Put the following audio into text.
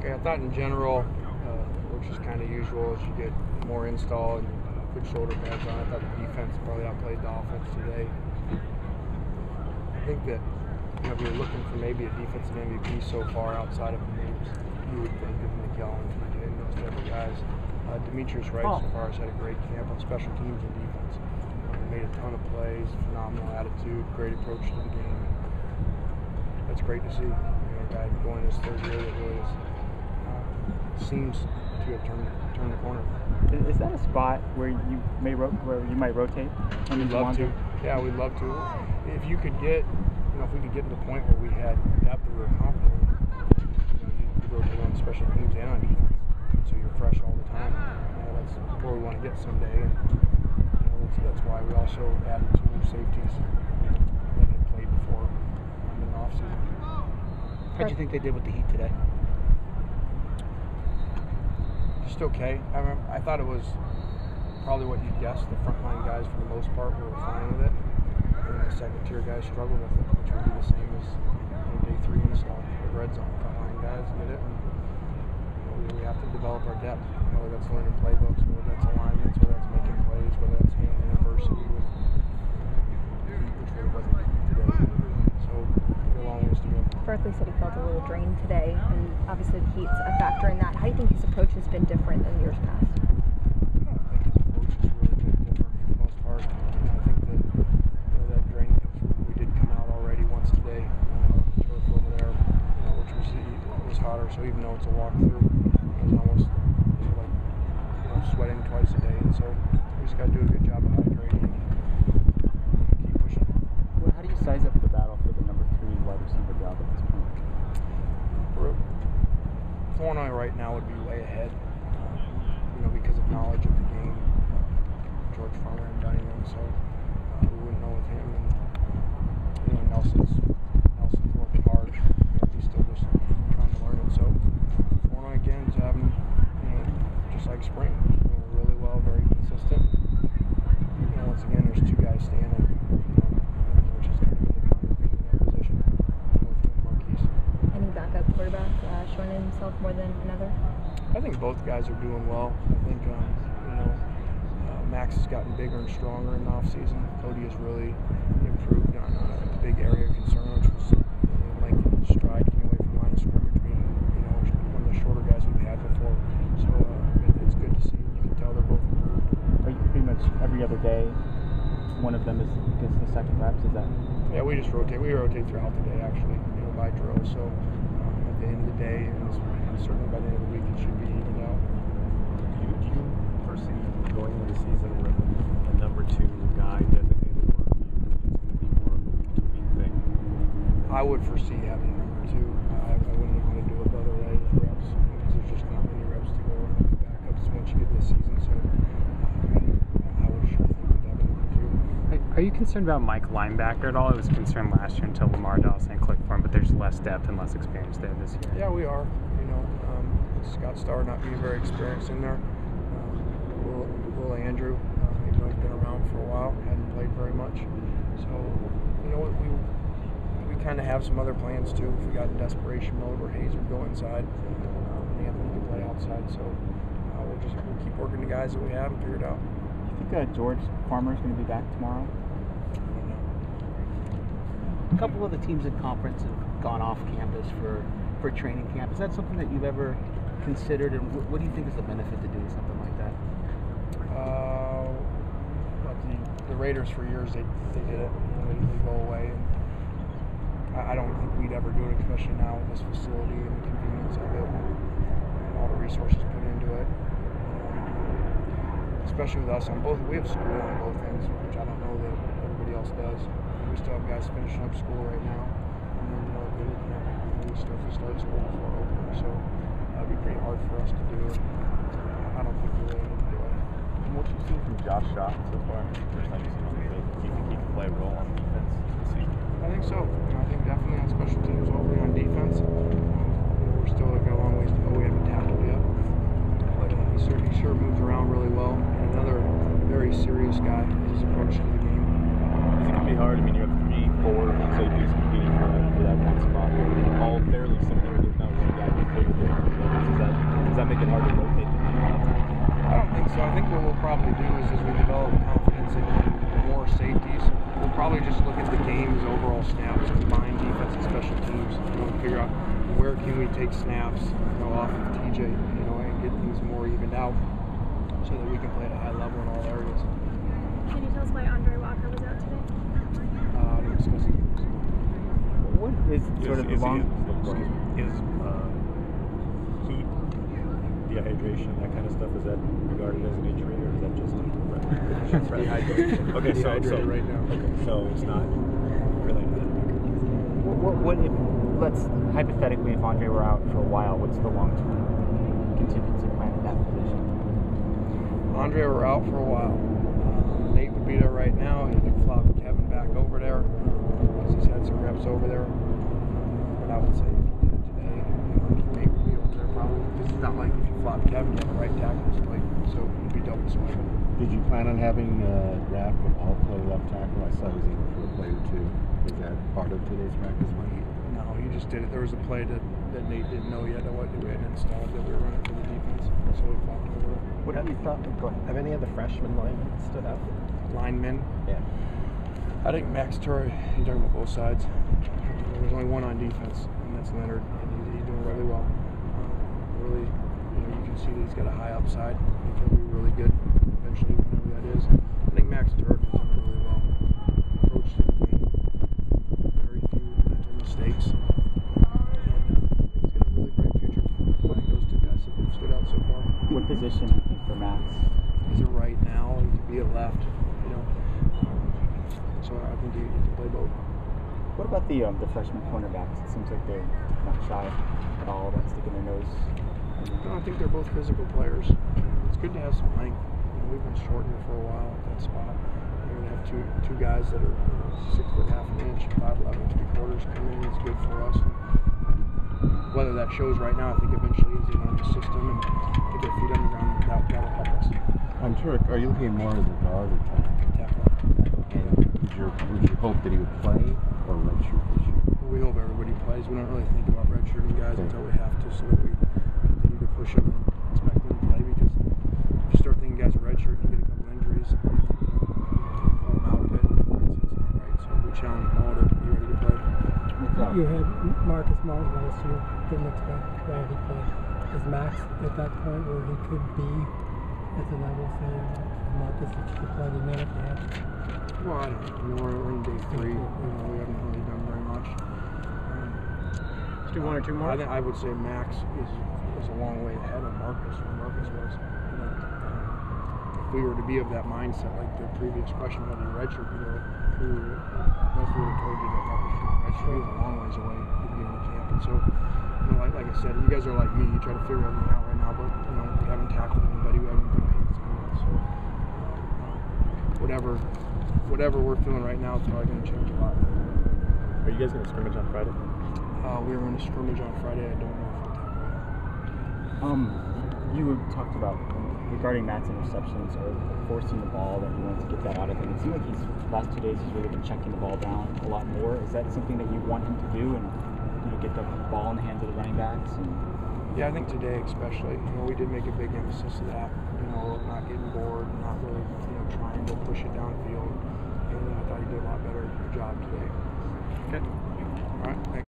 Okay, I thought in general, which is kind of usual, as you get more install and good shoulder pads on, I thought the defense probably outplayed the offense today. I think that if you're looking for maybe a defensive MVP so far outside of the names, you would think of McKellen, TJ, and those type of guys. Demetrius Wright so far has had a great camp on special teams and defense. Made a ton of plays, phenomenal attitude, great approach to the game. That's great to see. A guy going his third year that really seems to have turned the corner. Is that a spot where you might rotate? We'd love to. Yeah, we'd love to. If you could get, if we could get to the point where we had depth that we were confident, you rotate on special teams and on defense, so you're fresh all the time. That's where we want to get someday. And, that's why we also added 2 new safeties that had played before in the offseason. How'd you think they did with the Heat today? Just okay. I thought it was probably what you'd guess. The frontline guys, for the most part, were fine with it. And the second-tier guys struggled with it, which would be the same as day 3 install. The red zone frontline guys get it. And, we have to develop our depth, whether that's learning playbooks, whether that's alignments, whether that's making plays, whether that's handling adversity with which really wasn't today. So, a long ways to go. Berkeley said he felt a little drained today, and obviously the Heat's a factor in that. How do you think his approach has been different than years past? I don't think his approach has really been different for the most part. I think that that draining comes from we did come out already once today, turf over there, which was hotter. So even though it's a walkthrough, it was almost like sweating twice a day, and so we just got to do a good job of hydrating and keep pushing. Well, how do you size up the battle for the number 3 wide receiver job at this point? Illinois right now would be way ahead, because of knowledge of the game. George Farmer and Dunningham, so we wouldn't know with him. And Nelson's working hard. He's still just trying to learn it. So Illinois again is having, just like spring, doing really well, very consistent. Once again, there's 2 guys standing, which is kind of the common thing in that position. Both of them marquees. Any backup quarterback showing himself more than another? I think both guys are doing well. I think, Max has gotten bigger and stronger in the offseason. Cody has really improved on a big area of concern, which was length of stride, getting away from line of scrimmage, being one of the shorter guys we've had before. So it's good to see. You can tell they're both improved. Are you pretty much every other day one of them gets the second reps? Is that? Yeah, we just rotate. We rotate throughout the day, actually, by drill. So at the end of the day, and certainly by the end of the week, it should be evened out. Do you foresee going into the season with a number 2 guy designated, or do you think it's going to be more of a week-to-week thing? I would foresee having number 2. I wouldn't want to do it the other way with reps, because there's just not many reps to go with the backups once you get this season. So I would sure think we'd have a number 2. Are you concerned about Mike linebacker at all? It was a concern last year until Lamar Dawson clicked for him, but there's less depth and less experience there this year. Yeah, we are. Scott Starr not being very experienced in there. Will Andrew, even though he's been around for a while, hadn't played very much. So, we kind of have some other plans too. If we got in desperation mode where Hayes would go inside, and Anthony could play outside. So we'll keep working the guys that we have and figure it out. You think George Farmer is going to be back tomorrow? I don't know. A couple of the teams in conference have gone off campus for training camp. Is that something that you've ever considered, and what do you think is the benefit to doing something like that? The Raiders for years they did it. They go away, and I don't think we'd ever do it, especially now with this facility and the convenience of it, and all the resources put into it. Especially with us on both, we have school on both ends, which I don't know that everybody else does. We still have guys finishing up school right now, and then we start school before opening, so that'd be pretty hard for us to do. I don't think we really need to do it. And what you've seen from Josh Shaw so far, first time you've seen him, do you think he can play a role on defense this season? I think so. I think definitely on special teams, hopefully on defense. We're still got a long ways to go. We haven't tackled yet, but he sure moves around really well. And another very serious guy is his approach to the game. Is it going to be hard? I mean, you have 3, 4 safeties competing for that one spot. All fairly similar. There's not one guy who's bigger than the other. probably just look at the game's overall snaps, combine defense and special teams, figure out where can we take snaps, off of TJ, and get things more evened out so that we can play at a high level in all areas. Can you tell us why Andre Walker was out today? I don't discuss it. What is sort of the long? Is heat, dehydration, that kind of stuff, is that regarded as an injury, or is that just Dehydration. Okay, so Dehydrated right now. Okay, so it's not related to that. What if, let's hypothetically, if Andre were out for a while, what's the long-term contingency plan in that position? Andre were out for a while. Nate would be there right now. He could flop Kevin back over there because he's had some reps over there. But I would say if he did it today, Nate would be over there probably. Because it's not like if you flop Kevin, you have a right tackle this plate, so he'd be double swinging. Did you plan on having Raph all play left tackle? I saw he was in for a play or two. Was that part of today's practice? No, he just did it. There was a play that Nate didn't know yet what we had installed that we were running for the defense, so he flopped over there. What have you thought? Go ahead. Have any of the freshman linemen stood out? Linemen? Yeah. I think Max Turry, you're talking about both sides. There's only one on defense, and that's Leonard, and he's doing really well. Really, you can see that he's got a high upside. I think he'll be really good eventually, whenever that is. I think Max Turk has done really well. Approach to the game, very few mental mistakes. And I think he's got a really bright future. I think those two guys have stood out so far. What position do you think for Max? He's a right now, he could be a left, so I think he can play both. What about the freshman cornerbacks? It seems like they're not shy at all about sticking their nose. No, I think they're both physical players. It's good to have some length. We've been short here for a while at that spot. We're going to have two guys that are 6 foot half an inch, 5'11", 3/4 come in. It's good for us. Whether that shows right now, I think eventually as they learn the system and get their feet on the ground, that'll help us. On Turk, are you looking more as a guard or tackle? Tackle. Would you hope that he would play or redshirt this year? We hope everybody plays. We don't really think about redshirting guys until we have to, so that we continue to push them and expect them to play. Because if you start thinking guys are redshirt, you get a couple injuries, pull them out of it. It's not right. So we challenge them all to be ready to play. You had Marcus Martin last year. Didn't expect that he played. Is Max at that point where he could be at the level, say, Marcus could play the minute he had? Well, I don't know. We're in day 3. We haven't really done very much. Let's do 1 or 2 more. I would say Max is a long way ahead of Marcus where Marcus was. If we were to be of that mindset, like the previous question about the redshirt, most would have told you that Marcus should redshirt. He was a long ways away at the beginning of camp. And so, like I said, you guys are like me. You try to figure everything out right now, but we haven't tackled anybody. We haven't done anything yet. So, whatever we're feeling right now, it's probably going to change a lot. Are you guys going to scrimmage on Friday? We're going to scrimmage on Friday. I don't know if we'll tackle yet. You talked about regarding Matt's interceptions or forcing the ball that you wanted to get that out of him. It seemed like last 2 days he's really been checking the ball down a lot more. Is that something that you want him to do and get the ball in the hands of the running backs? Yeah, I think today especially, we did make a big emphasis of that. Not getting bored, not really, trying to push it downfield. And I thought he did a lot better job today. Okay. All right. Thanks.